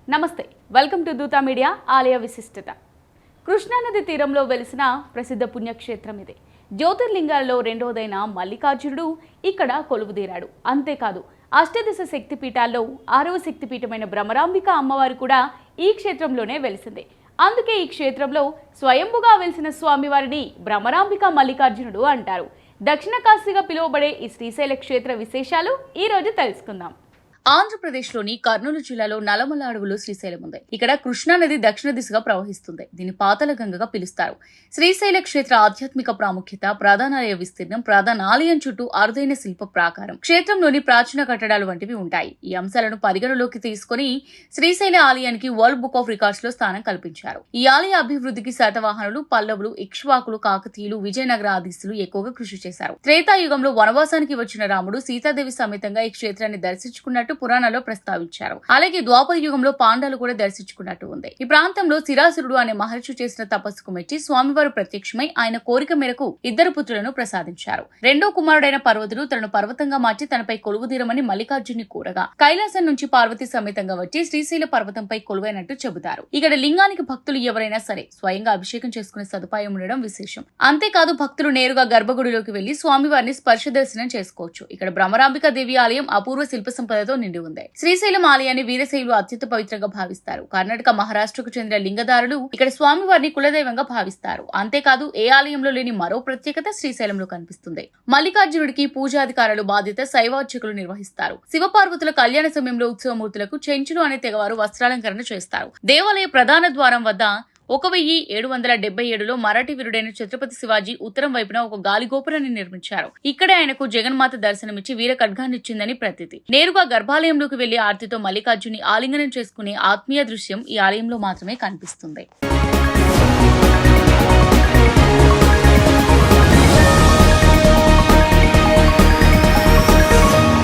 నమస్తే, welcome to Dootha media. ఆలయ విశిష్టత. కృష్ణానది తీరంలో వెలిసిన ప్రసిద్ధ పుణ్యక్షేత్రం ఇది. జ్యోతిర్లింగాలలో రెండోదైన మల్లికార్జునుడు ఇక్కడ కొలువుదీరాడు. అంతేకాదు, అష్టదశ శక్తిపీఠాల్లో 6వ శక్తిపీఠమైన భ్రమరాంబిక అమ్మవారు కూడా ఈ క్షేత్రంలోనే వెలిసింది. అందుకే ఈ క్షేత్రంలో స్వయంభుగా వెలిసిన స్వామివారిని భ్రమరాంబిక మల్లికార్జునుడు అంటారు. దక్షిణ కాశీగా పిలువబడే ఈ శ్రీశైల క్షేత్ర విశేషాలు ఈ రోజు తెలుసుకుందాం. ఆంధ్రప్రదేశ్లోని కర్నూలు జిల్లాలో నల్లమల అడవులో శ్రీశైలం ఉంది. ఇక్కడ కృష్ణానది దక్షిణ దిశగా ప్రవహిస్తుంది. దీన్ని పాతాళ గంగగా పిలుస్తారు. శ్రీశైల క్షేత్ర ఆధ్యాత్మిక ప్రాముఖ్యత, ప్రధానాలయ విస్తీర్ణం, ప్రధాన ఆలయం చుట్టూ అరుదైన శిల్ప ప్రాకారం, క్షేత్రంలోని ప్రాచీన కట్టడాలు వంటివి ఉంటాయి. ఈ అంశాలను పరిగణలోకి తీసుకుని శ్రీశైల ఆలయానికి వరల్డ్ బుక్ ఆఫ్ రికార్డ్స్ లో స్థానం కల్పించారు. ఈ ఆలయ అభివృద్ధికి శాతవాహనులు, పల్లవులు, ఇక్ష్వాకులు, కాకతీయులు, విజయనగర ఆధీశులు ఎక్కువగా కృషి చేశారు. త్రేతాయుగంలో వనవాసానికి వచ్చిన రాముడు సీతాదేవి సమేతంగా ఈ క్షేత్రాన్ని దర్శించుకున్నట్టు పురాణాల్లో ప్రస్తావించారు. అలాగే ద్వాపర యుగంలో పాండాలు కూడా దర్శించుకున్నట్టు ఉంది. ఈ ప్రాంతంలో సిరాసురుడు అనే మహర్షి చేసిన తపస్సుకు మెచ్చి స్వామివారు ప్రత్యక్షమై ఆయన కోరిక మేరకు 2 పుత్రులను ప్రసాదించారు. రెండో కుమారుడైన పర్వతుడు తనను పర్వతంగా మార్చి తనపై కొలువుదీరమని మల్లికార్జున్ని కోరగా కైలాసం నుంచి పార్వతి సమేతంగా వచ్చి శ్రీశైల పర్వతంపై కొలువైనట్టు చెబుతారు. ఇక్కడ లింగానికి భక్తులు ఎవరైనా సరే స్వయంగా అభిషేకం చేసుకునే సదుపాయం ఉండడం విశేషం. అంతేకాదు, భక్తులు నేరుగా గర్భగుడిలోకి వెళ్లి స్వామివారిని స్పర్శ దర్శనం చేసుకోవచ్చు. ఇక్కడ భ్రమరాంబిక దేవి ఆలయం అపూర్వ శిల్ప సంపదతో నిండి ఉంది. శ్రీశైలం ఆలయాన్ని వీరశైవులు అత్యంత పవిత్రంగా భావిస్తారు. కర్ణాటక, మహారాష్ట్రకు చెందిన లింగదారులు ఇక్కడ స్వామివారిని కులదైవంగా భావిస్తారు. అంతేకాదు, ఏ ఆలయంలో లేని మరో ప్రత్యేకత శ్రీశైలంలో కనిపిస్తుంది. మల్లికార్జునుడికి పూజాధికారులు బాధ్యత శైవార్చకులు నిర్వహిస్తారు. శివపార్వతుల కళ్యాణ సమయంలో ఉత్సవమూర్తులకు చెంచులు అనే తెగవారు వస్త్రాలంకరణ చేస్తారు. దేవాలయ ప్రధాన ద్వారం వద్ద 1777లో మరాఠీ వీరుడైన ఛత్రపతి శివాజీ ఉత్తరం వైపున ఒక గాలిగోపురాన్ని నిర్మించారు. ఇక్కడే ఆయనకు జగన్మాత దర్శనమిచ్చి వీర ఖడ్గాన్నిచ్చిందని ప్రతీతి. నేరుగా గర్భాలయంలోకి వెళ్లి ఆర్తితో మల్లికార్జుని ఆలింగనం చేసుకునే ఆత్మీయ దృశ్యం ఈ ఆలయంలో మాత్రమే కనిపిస్తుంది.